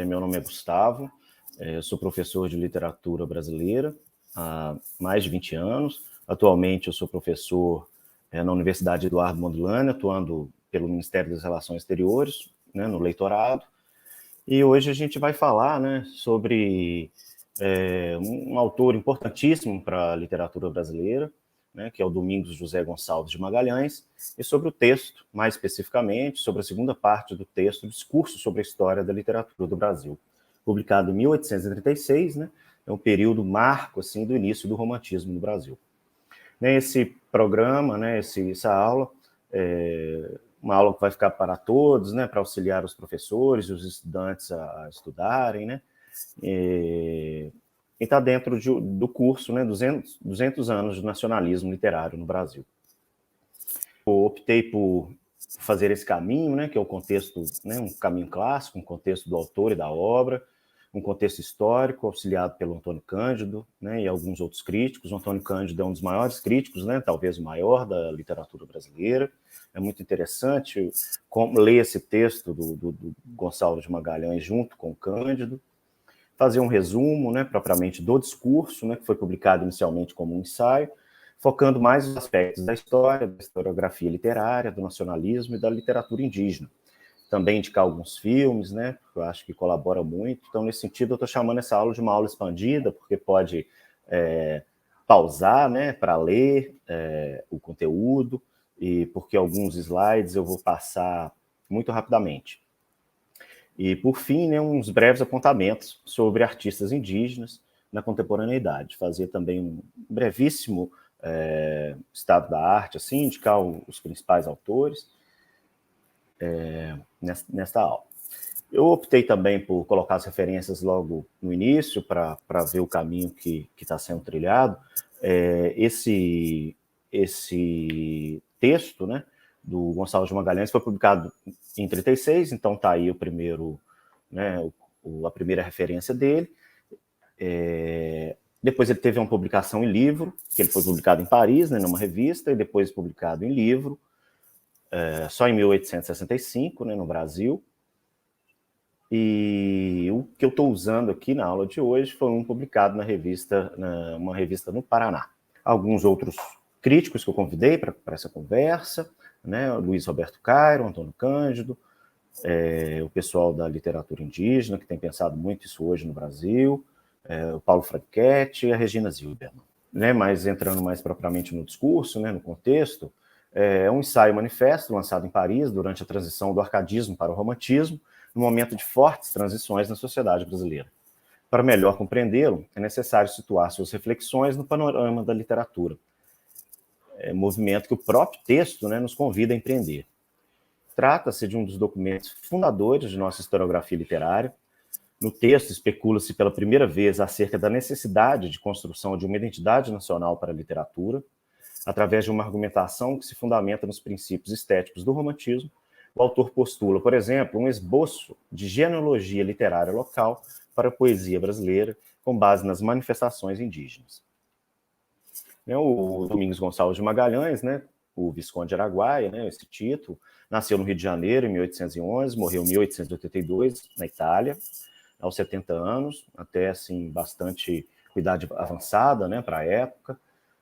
Meu nome é Gustavo, eu sou professor de literatura brasileira há mais de 20 anos. Atualmente eu sou professor na Universidade Eduardo Mondlane, atuando pelo Ministério das Relações Exteriores, né, no leitorado. E hoje a gente vai falar, né, sobre um autor importantíssimo para a literatura brasileira, né, que é o Domingos José Gonçalves de Magalhães, e sobre o texto, mais especificamente, sobre a segunda parte do texto, Discurso sobre a História da Literatura do Brasil, publicado em 1836, né, é um período marco assim, do início do romantismo no Brasil. Esse programa, né, essa aula, uma aula que vai ficar para todos, né, para auxiliar os professores e os estudantes a estudarem, né, e está dentro do curso, né, 200 anos de nacionalismo literário no Brasil. Eu optei por fazer esse caminho, né, que é o contexto, né, um caminho clássico, um contexto do autor e da obra, um contexto histórico, auxiliado pelo Antônio Cândido, né, e alguns outros críticos. O Antônio Cândido é um dos maiores críticos, né, talvez o maior da literatura brasileira. É muito interessante ler esse texto do Gonçalves de Magalhães junto com o Cândido, fazer um resumo, né, propriamente do discurso, né, que foi publicado inicialmente como um ensaio, focando mais nos aspectos da história, da historiografia literária, do nacionalismo e da literatura indígena. Também indicar alguns filmes, né, que eu acho que colabora muito. Então, nesse sentido, eu estou chamando essa aula de uma aula expandida, porque pode pausar, né, para ler o conteúdo, e porque alguns slides eu vou passar muito rapidamente. E, por fim, né, uns breves apontamentos sobre artistas indígenas na contemporaneidade. Fazer também um brevíssimo estado da arte, assim, indicar os principais autores nesta aula. Eu optei também por colocar as referências logo no início, para ver o caminho que está sendo trilhado. Esse texto, né, do Gonçalves de Magalhães foi publicado em 36, então está aí o primeiro, né, a primeira referência dele. Depois ele teve uma publicação em livro, que ele foi publicado em Paris, né, numa revista, e depois publicado em livro, só em 1865, né, no Brasil. E o que eu estou usando aqui na aula de hoje foi um publicado uma revista no Paraná. Alguns outros críticos que eu convidei para essa conversa, né, Luiz Roberto Cairo, Antônio Cândido, o pessoal da literatura indígena, que tem pensado muito isso hoje no Brasil, o Paulo Franchetti e a Regina Zilberman. Né, mas entrando mais propriamente no discurso, né, no contexto, é um ensaio manifesto lançado em Paris durante a transição do arcadismo para o romantismo, no momento de fortes transições na sociedade brasileira. Para melhor compreendê-lo, é necessário situar suas reflexões no panorama da literatura, movimento que o próprio texto, né, nos convida a empreender. Trata-se de um dos documentos fundadores de nossa historiografia literária. No texto, especula-se pela primeira vez acerca da necessidade de construção de uma identidade nacional para a literatura, através de uma argumentação que se fundamenta nos princípios estéticos do romantismo. O autor postula, por exemplo, um esboço de genealogia literária local para a poesia brasileira, com base nas manifestações indígenas. O Domingos Gonçalves de Magalhães, né, o Visconde de Araguaia, né, esse título, nasceu no Rio de Janeiro em 1811, morreu em 1882, na Itália, aos 70 anos, até assim, bastante idade avançada, né, para a época.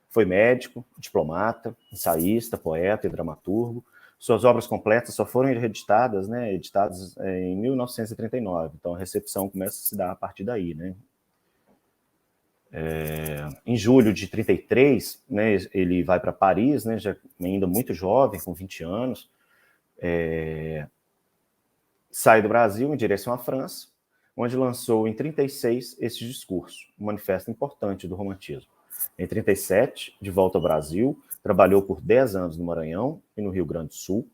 Foi médico, diplomata, ensaísta, poeta e dramaturgo. Suas obras completas só foram editadas em 1939, então a recepção começa a se dar a partir daí, né? Em julho de 33, né, ele vai para Paris, né, já ainda muito jovem, com 20 anos, sai do Brasil em direção à França, onde lançou em 36 esse discurso, um manifesto importante do romantismo. Em 37, de volta ao Brasil, trabalhou por 10 anos no Maranhão e no Rio Grande do Sul.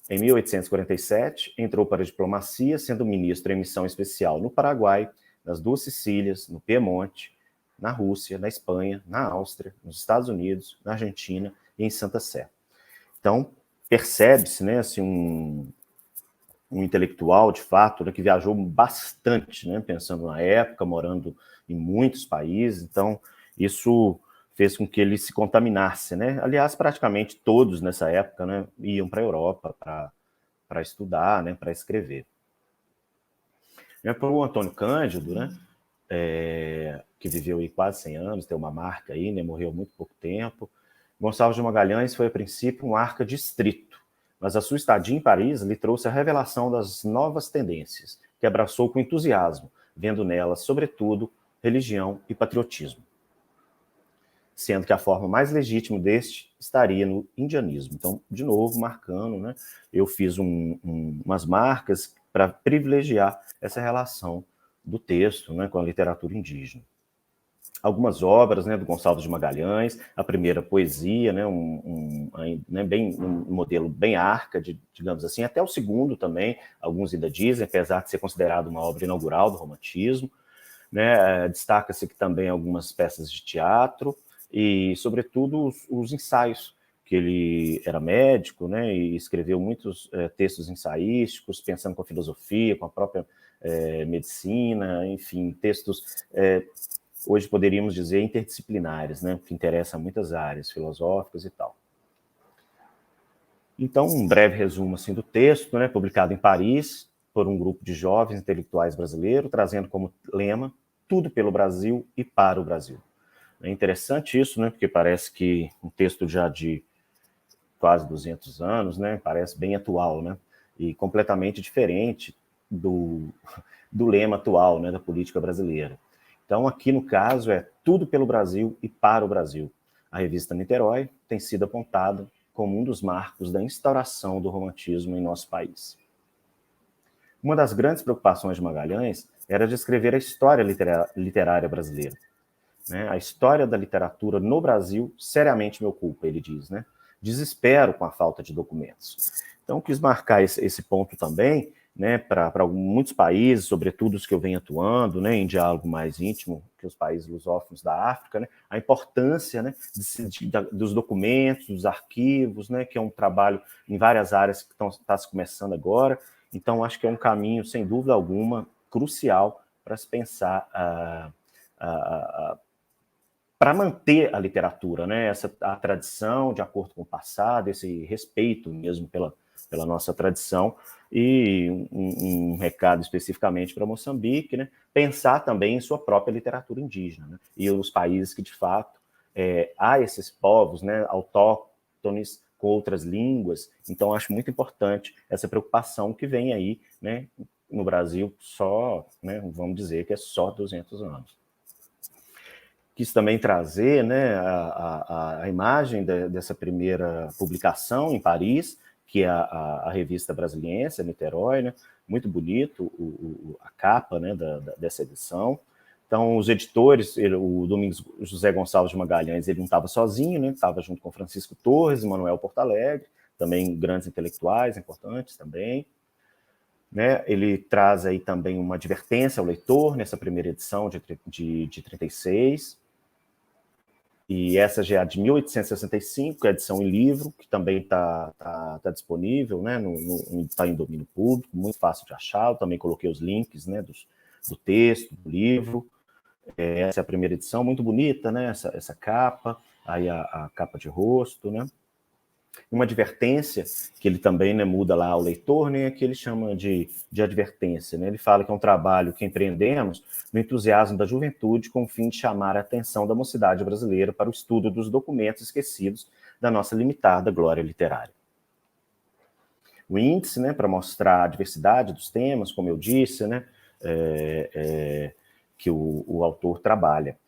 Em 1847, entrou para a diplomacia, sendo ministro em missão especial no Paraguai, nas Duas Sicílias, no Piemonte, na Rússia, na Espanha, na Áustria, nos Estados Unidos, na Argentina e em Santa Sé. Então, percebe-se, né, assim, um intelectual, de fato, né, que viajou bastante, né, pensando na época, morando em muitos países. Então, isso fez com que ele se contaminasse, né? Aliás, praticamente todos nessa época, né, iam para a Europa para estudar, né, para escrever. Para o Antônio Cândido, né, que viveu aí quase 100 anos, tem uma marca aí, né, morreu há muito pouco tempo, Gonçalves de Magalhães foi, a princípio, um arca-distrito, mas a sua estadia em Paris lhe trouxe a revelação das novas tendências, que abraçou com entusiasmo, vendo nelas, sobretudo, religião e patriotismo. Sendo que a forma mais legítima deste estaria no indianismo. Então, de novo, marcando, né, eu fiz umas marcas para privilegiar essa relação do texto, né, com a literatura indígena. Algumas obras, né, do Gonçalves de Magalhães, a primeira poesia, né, um modelo bem arca, digamos assim, até o segundo também, alguns ainda dizem, apesar de ser considerado uma obra inaugural do romantismo, né, destaca-se também algumas peças de teatro e, sobretudo, os ensaios, que ele era médico, né, e escreveu muitos textos ensaísticos, pensando com a filosofia, com a própria medicina, enfim, textos hoje poderíamos dizer interdisciplinares, né, que interessam muitas áreas filosóficas e tal. Então, um breve resumo assim, do texto, né, publicado em Paris por um grupo de jovens intelectuais brasileiros, trazendo como lema tudo pelo Brasil e para o Brasil. É interessante isso, né, porque parece que um texto já de quase 200 anos, né, parece bem atual, né, e completamente diferente do lema atual, né, da política brasileira. Então, aqui no caso, é tudo pelo Brasil e para o Brasil. A revista Niterói tem sido apontada como um dos marcos da instauração do romantismo em nosso país. Uma das grandes preocupações de Magalhães era de escrever a história literária brasileira. Né? A história da literatura no Brasil seriamente me ocupa, ele diz. Né? Desespero com a falta de documentos. Então, quis marcar esse ponto também, né, para muitos países, sobretudo os que eu venho atuando, né, em diálogo mais íntimo que os países lusófonos da África, né, a importância, né, dos documentos, dos arquivos, né, que é um trabalho em várias áreas que está se começando agora. Então, acho que é um caminho, sem dúvida alguma, crucial para se pensar para manter a literatura, né, a tradição de acordo com o passado, esse respeito mesmo pela nossa tradição, e um recado especificamente para Moçambique, né, pensar também em sua própria literatura indígena, né, e os países que, de fato, há esses povos, né, autóctones com outras línguas. Então, acho muito importante essa preocupação que vem aí, né, no Brasil só, né, vamos dizer que é só 200 anos. Quis também trazer, né, a imagem dessa primeira publicação em Paris, que é a revista Brasiliense, a Niterói, né, muito bonito a capa, né, dessa edição. Então, os editores, o Domingos José Gonçalves de Magalhães, ele não estava sozinho, né, estava junto com Francisco Torres e Manuel Portalegre, também grandes intelectuais importantes também. Né, ele traz aí também uma advertência ao leitor nessa primeira edição de 36, e essa já é de 1865, a edição em livro, que também está disponível, né, está em domínio público, muito fácil de achar. Eu também coloquei os links, né, do texto, do livro. Essa é a primeira edição, muito bonita, né, essa capa, aí a capa de rosto, né. Uma advertência, que ele também, né, muda lá ao leitor, né, que ele chama de advertência. Né? Ele fala que é um trabalho que empreendemos no entusiasmo da juventude com o fim de chamar a atenção da mocidade brasileira para o estudo dos documentos esquecidos da nossa limitada glória literária. O índice, né, para mostrar a diversidade dos temas, como eu disse, né, que o autor trabalha.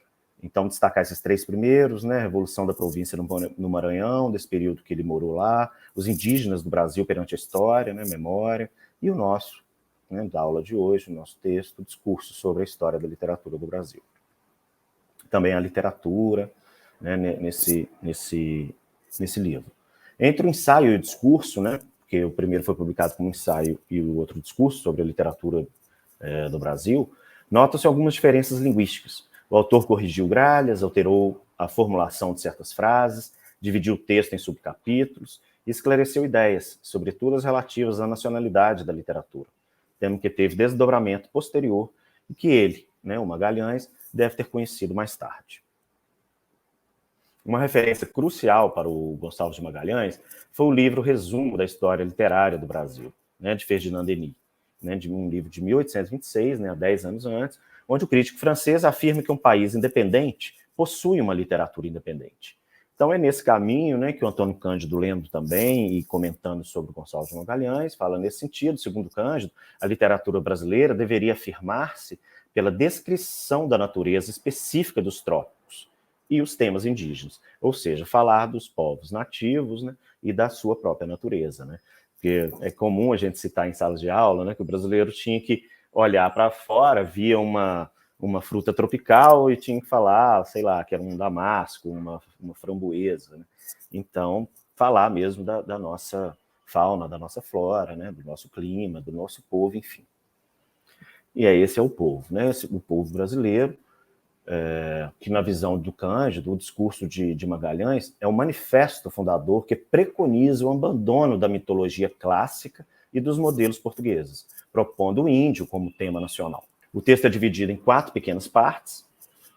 Então, destacar esses três primeiros, né, a Revolução da Província no Maranhão, desse período que ele morou lá, os indígenas do Brasil perante a história, né, memória, e o nosso, né, da aula de hoje, o nosso texto, discurso sobre a história da literatura do Brasil. Também a literatura, né, nesse livro. Entre o ensaio e o discurso, né, porque o primeiro foi publicado como ensaio e o outro discurso sobre a literatura do Brasil, notam-se algumas diferenças linguísticas. O autor corrigiu gralhas, alterou a formulação de certas frases, dividiu o texto em subcapítulos e esclareceu ideias, sobretudo as relativas à nacionalidade da literatura, tema que teve desdobramento posterior e que ele, né, o Magalhães, deve ter conhecido mais tarde. Uma referência crucial para o Gonçalves de Magalhães foi o livro Resumo da História Literária do Brasil, né, de Ferdinand Denis. né, de um livro de 1826, né, 10 anos antes, onde o crítico francês afirma que um país independente possui uma literatura independente. Então é nesse caminho, né, que o Antônio Cândido, lendo também e comentando sobre o Gonçalves de Magalhães, fala nesse sentido. Segundo Cândido, a literatura brasileira deveria afirmar-se pela descrição da natureza específica dos trópicos e os temas indígenas, ou seja, falar dos povos nativos, né, e da sua própria natureza, né? Porque é comum a gente citar em salas de aula, né, que o brasileiro tinha que olhar para fora, via uma fruta tropical e tinha que falar, sei lá, que era um damasco, uma framboesa, né? Então, falar mesmo da nossa fauna, da nossa flora, né, do nosso clima, do nosso povo, enfim. E aí esse é o povo, né, o povo brasileiro, que na visão do Cândido, o discurso de Magalhães é um manifesto fundador que preconiza o abandono da mitologia clássica e dos modelos portugueses, propondo o índio como tema nacional. O texto é dividido em 4 pequenas partes,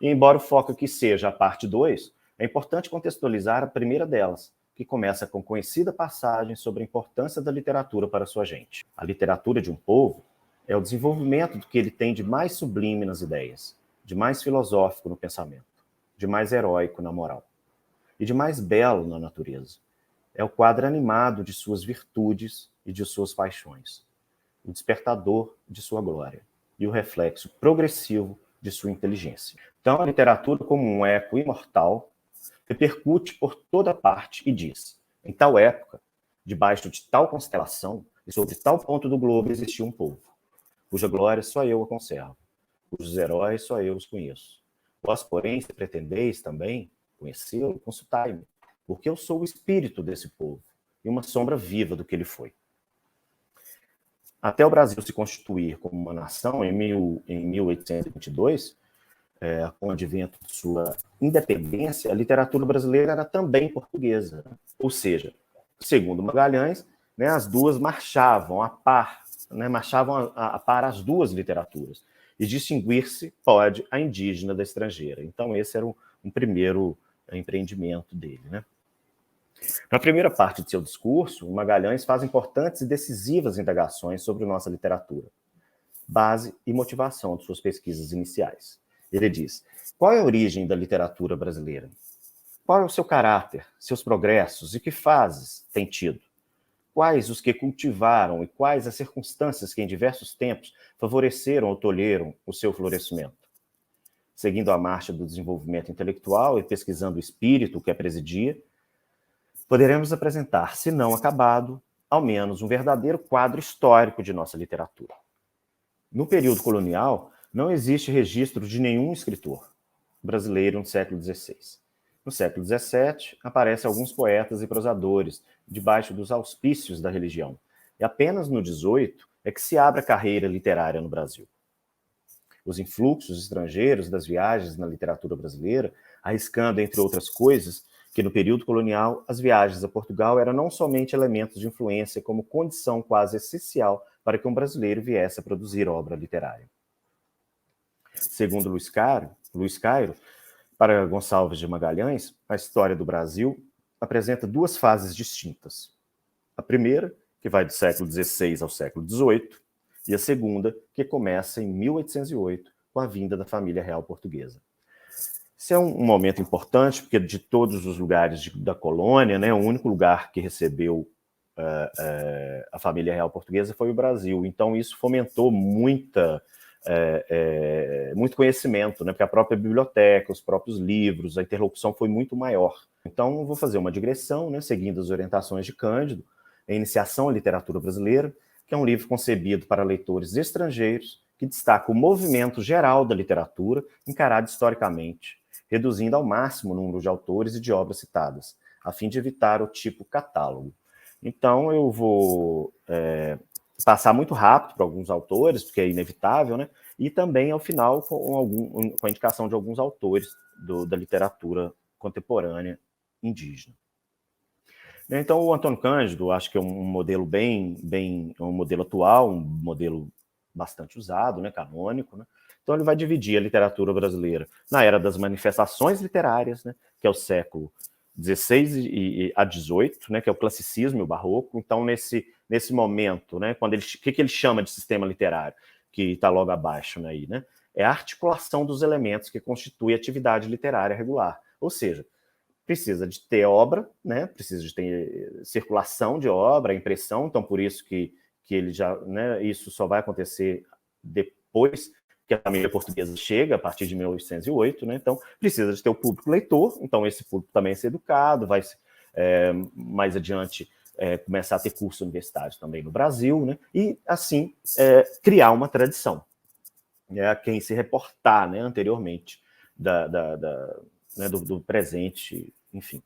e embora o foco aqui seja a parte 2, é importante contextualizar a primeira delas, que começa com conhecida passagem sobre a importância da literatura para sua gente. A literatura de um povo é o desenvolvimento do que ele tem de mais sublime nas ideias, de mais filosófico no pensamento, de mais heróico na moral, e de mais belo na natureza. É o quadro animado de suas virtudes e de suas paixões, o despertador de sua glória e o reflexo progressivo de sua inteligência. Então, a literatura, como um eco imortal, repercute por toda parte e diz: em tal época, debaixo de tal constelação e sobre tal ponto do globo existia um povo, cuja glória só eu a conservo, cujos heróis só eu os conheço. Vós, porém, se pretendeis também conhecê-lo, consultai-me, porque eu sou o espírito desse povo e uma sombra viva do que ele foi. Até o Brasil se constituir como uma nação em 1822, com o advento de sua independência, a literatura brasileira era também portuguesa. Ou seja, segundo Magalhães, né, as duas marchavam a par, né, marchavam a par as duas literaturas. E distinguir-se pode a indígena da estrangeira. Então, esse era um primeiro empreendimento dele, né? Na primeira parte de seu discurso, Magalhães faz importantes e decisivas indagações sobre nossa literatura, base e motivação de suas pesquisas iniciais. Ele diz: qual é a origem da literatura brasileira? Qual é o seu caráter, seus progressos e que fases tem tido? Quais os que cultivaram e quais as circunstâncias que em diversos tempos favoreceram ou tolheram o seu florescimento? Seguindo a marcha do desenvolvimento intelectual e pesquisando o espírito que a presidia, poderemos apresentar, se não acabado, ao menos um verdadeiro quadro histórico de nossa literatura. No período colonial, não existe registro de nenhum escritor brasileiro no século XVI. No século XVII, aparecem alguns poetas e prosadores, debaixo dos auspícios da religião. E apenas no XVIII é que se abre a carreira literária no Brasil. Os influxos estrangeiros das viagens na literatura brasileira, arriscando, entre outras coisas, que no período colonial as viagens a Portugal eram não somente elementos de influência, como condição quase essencial para que um brasileiro viesse a produzir obra literária. Segundo Luiz Cairo, para Gonçalves de Magalhães, a história do Brasil apresenta 2 fases distintas. A primeira, que vai do século XVI ao século XVIII, e a segunda, que começa em 1808, com a vinda da família real portuguesa. Esse é um momento importante, porque de todos os lugares da colônia, né, o único lugar que recebeu a família real portuguesa foi o Brasil. Então, isso fomentou muito conhecimento, né, porque a própria biblioteca, os próprios livros, a interlocução foi muito maior. Então, vou fazer uma digressão, né, seguindo as orientações de Cândido, a Iniciação à Literatura Brasileira, que é um livro concebido para leitores estrangeiros, que destaca o movimento geral da literatura, encarado historicamente, reduzindo ao máximo o número de autores e de obras citadas, a fim de evitar o tipo catálogo. Então, eu vou passar muito rápido para alguns autores, porque é inevitável, né? E também, ao final, com a indicação de alguns autores da literatura contemporânea indígena. Então, o Antônio Cândido, acho que é um modelo um modelo atual, um modelo bastante usado, né, canônico, né? Então, ele vai dividir a literatura brasileira na era das manifestações literárias, né, que é o século XVI a XVIII, né, que é o classicismo e o barroco. Então, nesse momento, né, quando o que ele chama de sistema literário, que está logo abaixo, né, aí, né? É a articulação dos elementos que constitui a atividade literária regular. Ou seja, precisa de ter obra, né? Precisa de ter circulação de obra, impressão, então por isso que ele já, né, isso só vai acontecer depois que a família portuguesa chega, a partir de 1808, né? Então precisa de ter o público leitor, então esse público também é ser educado, vai mais adiante começar a ter curso universitário também no Brasil, né? E assim criar uma tradição, a quem se reportar, né, anteriormente né, do presente, enfim.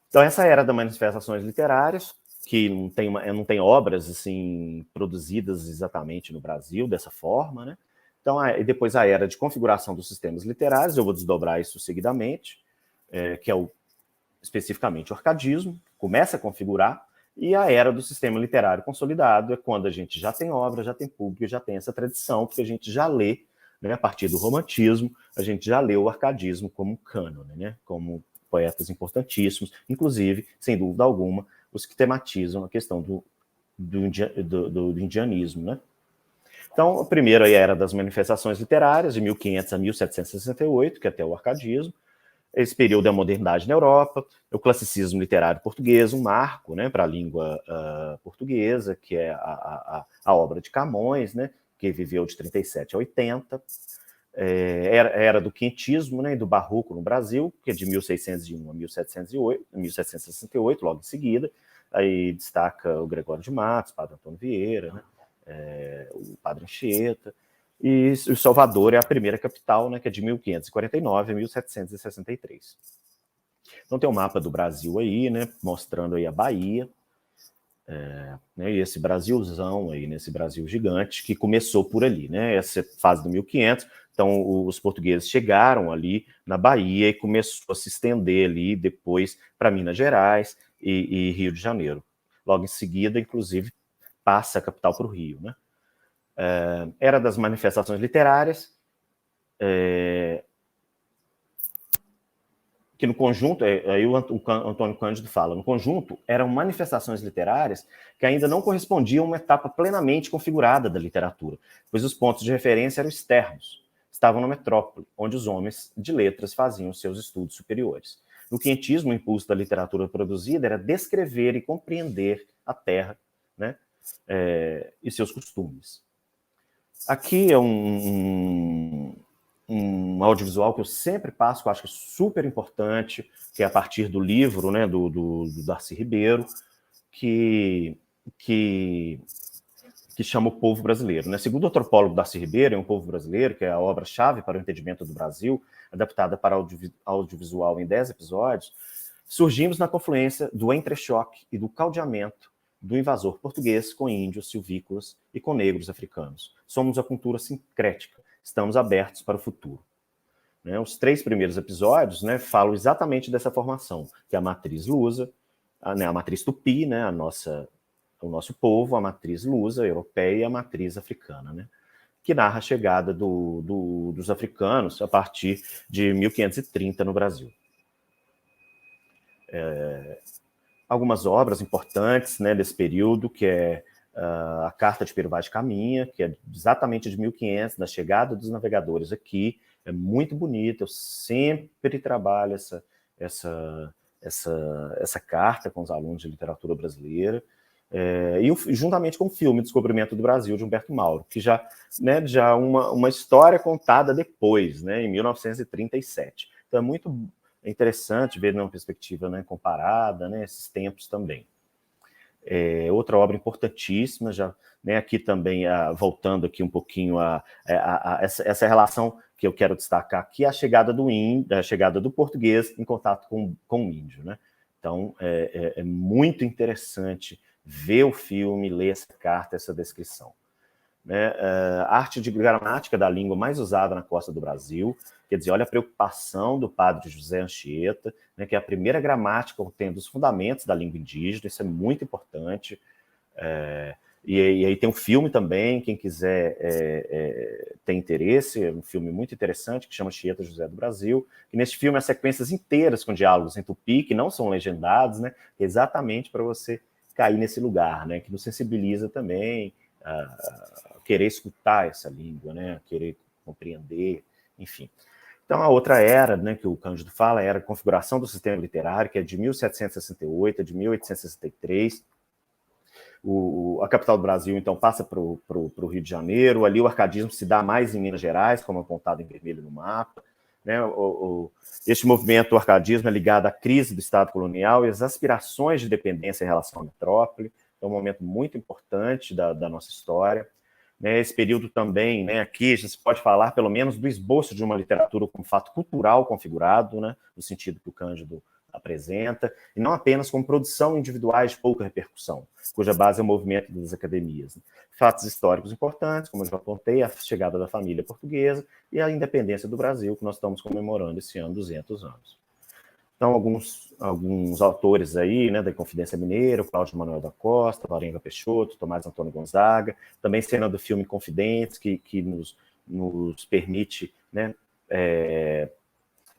Então, essa era das manifestações literárias, que não tem obras assim produzidas exatamente no Brasil dessa forma, né? Então, e depois a era de configuração dos sistemas literários, eu vou desdobrar isso seguidamente, que é especificamente o arcadismo, começa a configurar, e a era do sistema literário consolidado é quando a gente já tem obra, já tem público, já tem essa tradição, porque a gente já lê, né, a partir do romantismo, a gente já lê o arcadismo como cânone, né, como poetas importantíssimos, inclusive, sem dúvida alguma, os que tematizam a questão do indianismo, né. Então, a primeira era das manifestações literárias, de 1500 a 1768, que é até o arcadismo. Esse período é a modernidade na Europa, o classicismo literário português, um marco, né, para a língua portuguesa, que é a obra de Camões, né, que viveu de 37 a 80. Era do quintismo, né, e do barroco no Brasil, que é de 1601 a 1768, logo em seguida. Aí destaca o Gregório de Matos, Padre Antônio Vieira, né, o Padre Anchieta. E o Salvador é a primeira capital, né, que é de 1549 a 1763. Então tem um mapa do Brasil aí, né, mostrando aí a Bahia, né, e esse Brasilzão aí, nesse Brasil gigante, que começou por ali, né, essa fase do 1500, então os portugueses chegaram ali na Bahia e começou a se estender ali depois para Minas Gerais e Rio de Janeiro. Logo em seguida, inclusive, passa a capital para o Rio, né. Era das manifestações literárias, que no conjunto, aí o Antônio Cândido fala, no conjunto eram manifestações literárias que ainda não correspondiam a uma etapa plenamente configurada da literatura, pois os pontos de referência eram externos, estavam na metrópole, onde os homens de letras faziam seus estudos superiores. No quinhentismo, o impulso da literatura produzida era descrever e compreender a terra, né, e seus costumes. Aqui é um audiovisual que eu sempre passo, que eu acho que é super importante, que é a partir do livro, né, do Darcy Ribeiro, que chama O Povo Brasileiro, né? Segundo o antropólogo Darcy Ribeiro, é um povo brasileiro, que é a obra-chave para o entendimento do Brasil, adaptada para audiovisual em 10 episódios, surgimos na confluência do entrechoque e do caldeamento do invasor português com índios silvícolas e com negros africanos. Somos a cultura sincrética, estamos abertos para o futuro. Né? Os 3 primeiros episódios, né, falam exatamente dessa formação, que é a matriz lusa, a matriz tupi, né, o nosso povo, a matriz lusa, europeia, e a matriz africana, né, que narra a chegada dos africanos a partir de 1530 no Brasil. Algumas obras importantes, né, desse período, que é a Carta de Pero Vaz de Caminha, que é exatamente de 1500, da chegada dos navegadores aqui, é muito bonita, eu sempre trabalho essa carta com os alunos de literatura brasileira, e juntamente com o filme Descobrimento do Brasil, de Humberto Mauro, que já uma história contada depois, né, em 1937. Então é muito interessante ver numa perspectiva, né, comparada, né, esses tempos também. Outra obra importantíssima, já, né, aqui também, voltando aqui um pouquinho a essa relação que eu quero destacar aqui, a chegada do português em contato com o índio, né? Então, é muito interessante ver o filme, ler essa carta, essa descrição. Né? A arte de gramática da língua mais usada na costa do Brasil, quer dizer, olha a preocupação do padre José Anchieta, né, que é a primeira gramática contendo os fundamentos da língua indígena, isso é muito importante. E aí tem um filme também, quem quiser ter interesse, é um filme muito interessante, que chama Anchieta José do Brasil, e nesse filme há sequências inteiras com diálogos em tupi, que não são legendados, né, exatamente para você cair nesse lugar, né, que nos sensibiliza também a querer escutar essa língua, né, a querer compreender, enfim. Então, a outra era, né, que o Cândido fala, era a configuração do sistema literário, que é de 1768 a de 1863. A capital do Brasil, então, passa para o Rio de Janeiro. Ali o arcadismo se dá mais em Minas Gerais, como apontado em vermelho no mapa. Né? Este movimento do arcadismo é ligado à crise do Estado colonial e às aspirações de dependência em relação à metrópole. É um momento muito importante da nossa história. Né? Esse período também, né, aqui a gente pode falar pelo menos do esboço de uma literatura como fato cultural configurado, né, no sentido que o Cândido apresenta, e não apenas como produção individuais de pouca repercussão, cuja base é o movimento das academias. Fatos históricos importantes, como eu já apontei, a chegada da família portuguesa e a independência do Brasil, que nós estamos comemorando esse ano, 200 anos. Então, alguns autores aí, né, da Inconfidência Mineira, Cláudio Manuel da Costa, Varenga Peixoto, Tomás Antônio Gonzaga, também cena do filme Confidentes, que nos permite, né,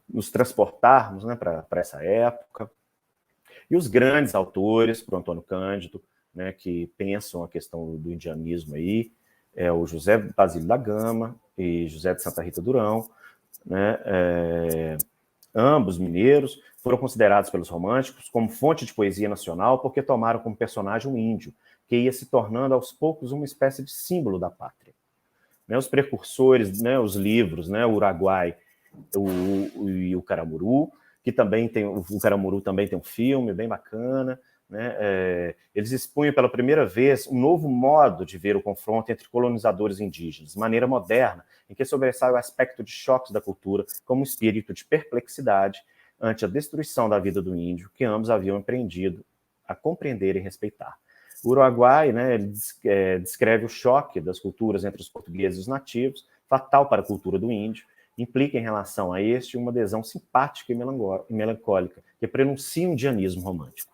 nos transportarmos, né, para essa época. E os grandes autores, para o Antônio Cândido, né, que pensam a questão do indianismo aí, é o José Basílio da Gama e José de Santa Rita Durão, né, ambos mineiros, foram considerados pelos românticos como fonte de poesia nacional porque tomaram como personagem um índio, que ia se tornando aos poucos uma espécie de símbolo da pátria. Né, os precursores, né, os livros, né, o Uruguai e o Caramuru, que também tem, o Caramuru também tem um filme bem bacana, né? Eles expunham pela primeira vez um novo modo de ver o confronto entre colonizadores e indígenas, maneira moderna, em que sobressai o aspecto de choques da cultura como um espírito de perplexidade ante a destruição da vida do índio, que ambos haviam empreendido a compreender e respeitar. O Uruguai, né, ele descreve o choque das culturas entre os portugueses e os nativos, fatal para a cultura do índio, implica em relação a este uma adesão simpática e melancólica, que prenuncia um indianismo romântico.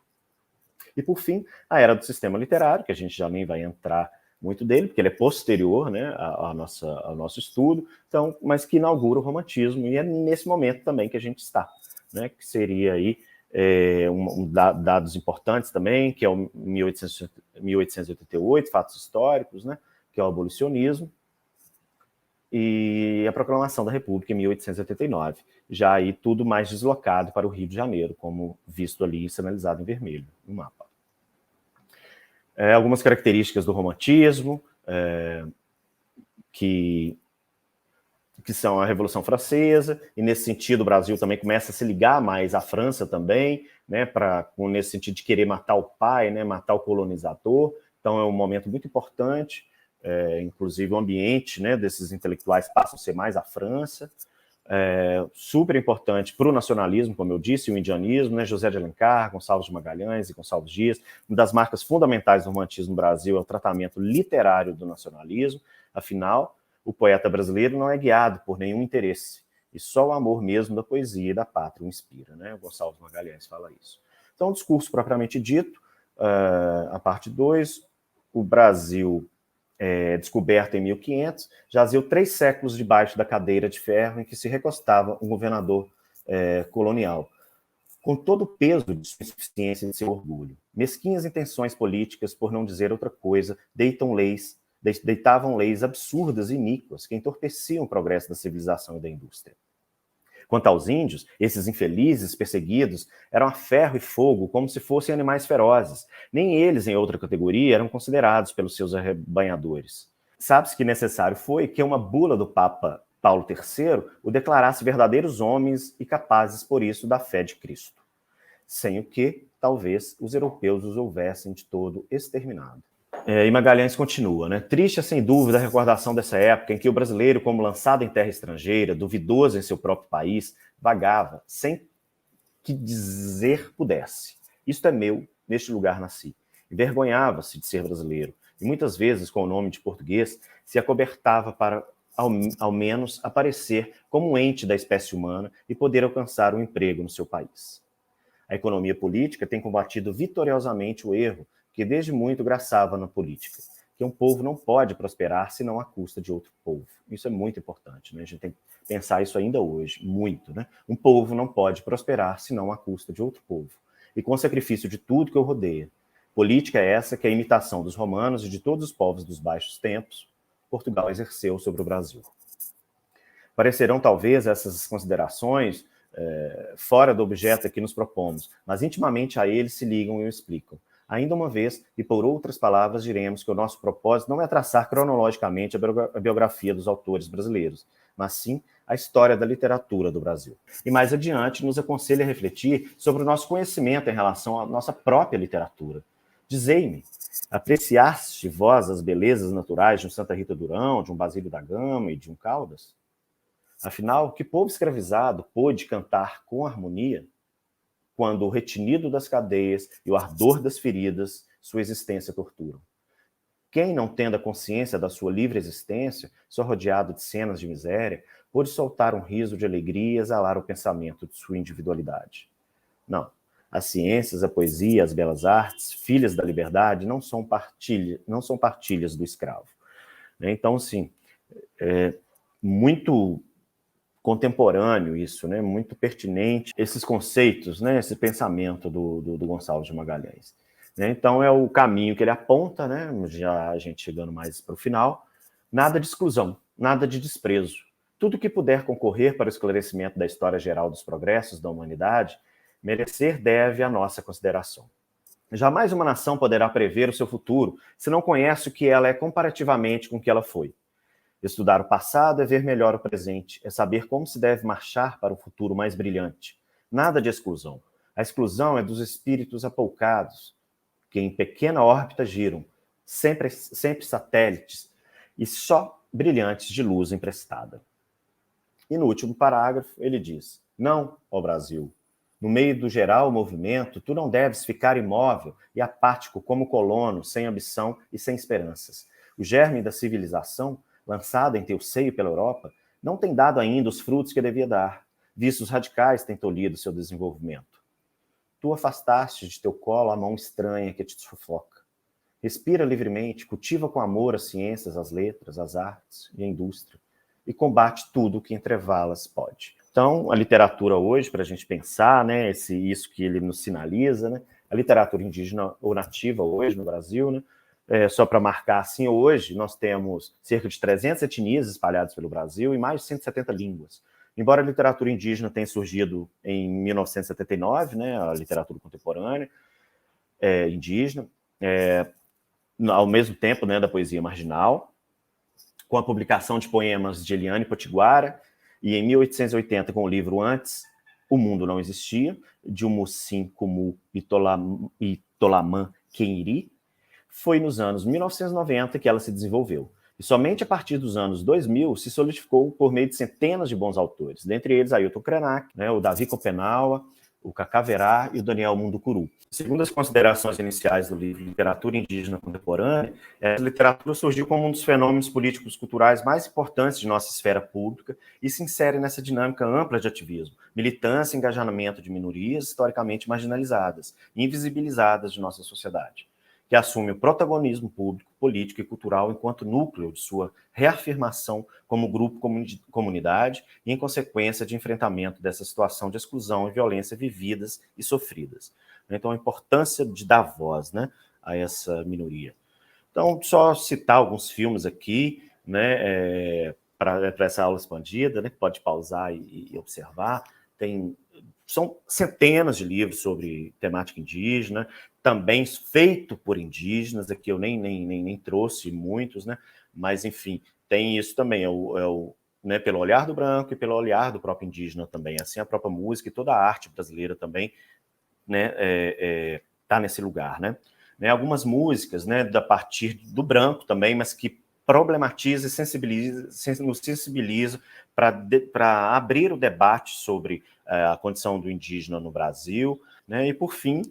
E, por fim, a era do sistema literário, que a gente já nem vai entrar muito dele, porque ele é posterior, né, ao nosso estudo, então, mas que inaugura o romantismo, e é nesse momento também que a gente está, né, que seria aí dados importantes também, que é o 1888, fatos históricos, né, que é o abolicionismo, e a proclamação da República em 1889, já aí tudo mais deslocado para o Rio de Janeiro, como visto ali, sinalizado em vermelho no mapa. Algumas características do romantismo, que são a Revolução Francesa, e nesse sentido o Brasil também começa a se ligar mais à França também, né, nesse sentido de querer matar o pai, né, matar o colonizador, então é um momento muito importante. Inclusive o ambiente, né, desses intelectuais passa a ser mais a França, super importante para o nacionalismo, como eu disse, o indianismo, né, José de Alencar, Gonçalves de Magalhães e Gonçalves Dias. Uma das marcas fundamentais do romantismo no Brasil é o tratamento literário do nacionalismo, afinal, o poeta brasileiro não é guiado por nenhum interesse, e só o amor mesmo da poesia e da pátria o inspira, né? O Gonçalves de Magalhães fala isso. Então, o discurso propriamente dito, a parte 2, o Brasil descoberto em 1500, jaziu 3 séculos debaixo da cadeira de ferro em que se recostava um governador colonial, com todo o peso de sua insuficiência e de seu orgulho. Mesquinhas intenções políticas, por não dizer outra coisa, deitavam leis absurdas e iníquas que entorpeciam o progresso da civilização e da indústria. Quanto aos índios, esses infelizes, perseguidos, eram a ferro e fogo como se fossem animais ferozes. Nem eles, em outra categoria, eram considerados pelos seus arrebanhadores. Sabe-se que necessário foi que uma bula do Papa Paulo III o declarasse verdadeiros homens e capazes, por isso, da fé de Cristo. Sem o que, talvez, os europeus os houvessem de todo exterminado. E Magalhães continua, né? Triste é sem dúvida a recordação dessa época em que o brasileiro, como lançado em terra estrangeira, duvidoso em seu próprio país, vagava sem que dizer pudesse. Isto é meu, neste lugar nasci. Envergonhava-se de ser brasileiro e muitas vezes, com o nome de português, se acobertava para, ao menos, aparecer como um ente da espécie humana e poder alcançar um emprego no seu país. A economia política tem combatido vitoriosamente o erro que desde muito graçava na política, que um povo não pode prosperar senão à custa de outro povo. Isso é muito importante, né? A gente tem que pensar isso ainda hoje, muito, né? Um povo não pode prosperar senão à custa de outro povo, e com o sacrifício de tudo que o rodeia. Política é essa que a imitação dos romanos e de todos os povos dos baixos tempos, Portugal exerceu sobre o Brasil. Parecerão talvez essas considerações fora do objeto que nos propomos, mas intimamente a eles se ligam e o explicam. Ainda uma vez, e por outras palavras, diremos que o nosso propósito não é traçar cronologicamente a biografia dos autores brasileiros, mas sim a história da literatura do Brasil. E mais adiante, nos aconselha a refletir sobre o nosso conhecimento em relação à nossa própria literatura. Dizei-me, apreciaste vós as belezas naturais de um Santa Rita Durão, de um Basílio da Gama e de um Caldas? Afinal, que povo escravizado pôde cantar com harmonia quando o retinido das cadeias e o ardor das feridas sua existência torturam? Quem, não tendo a consciência da sua livre existência, só rodeado de cenas de miséria, pôde soltar um riso de alegria e exalar o pensamento de sua individualidade? Não. As ciências, a poesia, as belas artes, filhas da liberdade, não são partilhas do escravo. Então, sim, é muito contemporâneo isso, né? Muito pertinente, esses conceitos, né? Esse pensamento do Gonçalves de Magalhães. Então, é o caminho que ele aponta, né? Já a gente chegando mais para o final, nada de exclusão, nada de desprezo. Tudo que puder concorrer para o esclarecimento da história geral dos progressos da humanidade, merecer deve a nossa consideração. Jamais uma nação poderá prever o seu futuro se não conhece o que ela é comparativamente com o que ela foi. Estudar o passado é ver melhor o presente, é saber como se deve marchar para o futuro mais brilhante. Nada de exclusão. A exclusão é dos espíritos apoucados, que em pequena órbita giram, sempre satélites, e só brilhantes de luz emprestada. E no último parágrafo ele diz: não, ó Brasil, no meio do geral movimento, tu não deves ficar imóvel e apático como colono, sem ambição e sem esperanças. O germe da civilização, lançada em teu seio pela Europa, não tem dado ainda os frutos que devia dar, visto os radicais têm tolhido seu desenvolvimento. Tu afastaste de teu colo a mão estranha que te sufoca. Respira livremente, cultiva com amor as ciências, as letras, as artes e a indústria, e combate tudo o que entrevá-las pode. Então, a literatura hoje, para a gente pensar, né, isso que ele nos sinaliza, né, a literatura indígena ou nativa hoje no Brasil, né, só para marcar assim, hoje nós temos cerca de 300 etnias espalhadas pelo Brasil e mais de 170 línguas. Embora a literatura indígena tenha surgido em 1979, né, a literatura contemporânea indígena, ao mesmo tempo, né, da poesia marginal, com a publicação de poemas de Eliane Potiguara, e em 1880, com o livro Antes, O Mundo Não Existia, de Umusim Kumu e Tolamã Queniri, foi nos anos 1990 que ela se desenvolveu. E somente a partir dos anos 2000 se solidificou por meio de centenas de bons autores, dentre eles Ailton Krenak, né, o Davi Kopenawa, o Cacá Verá e o Daniel Munducuru. Segundo as considerações iniciais do livro Literatura Indígena Contemporânea, a literatura surgiu como um dos fenômenos políticos culturais mais importantes de nossa esfera pública e se insere nessa dinâmica ampla de ativismo, militância e engajamento de minorias historicamente marginalizadas e invisibilizadas de nossa sociedade, que assume o protagonismo público, político e cultural enquanto núcleo de sua reafirmação como grupo, comunidade e, em consequência, de enfrentamento dessa situação de exclusão e violência vividas e sofridas. Então, a importância de dar voz, né, a essa minoria. Então, só citar alguns filmes aqui, né, para essa aula expandida, né, que pode pausar e observar. São centenas de livros sobre temática indígena, também feito por indígenas, aqui eu nem trouxe muitos, né, mas, enfim, tem isso também, né, pelo olhar do branco e pelo olhar do próprio indígena também, assim a própria música e toda a arte brasileira também, né, tá nesse lugar, né? Algumas músicas, né, a partir do branco também, mas que problematiza e nos sensibiliza para abrir o debate sobre a condição do indígena no Brasil, né? E por fim,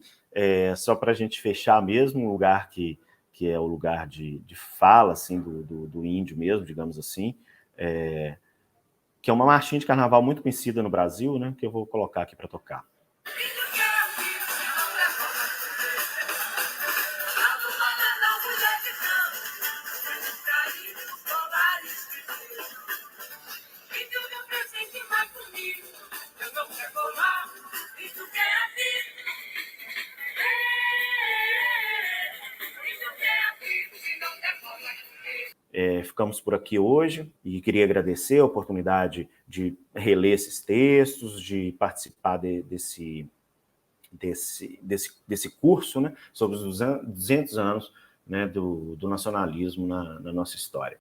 só para a gente fechar mesmo, um lugar que é o lugar de fala assim do índio mesmo, digamos assim, que é uma marchinha de carnaval muito conhecida no Brasil, né? Que eu vou colocar aqui para tocar. Ficamos por aqui hoje e queria agradecer a oportunidade de reler esses textos, de participar desse curso, né, sobre os 200 anos, né, do nacionalismo na nossa história.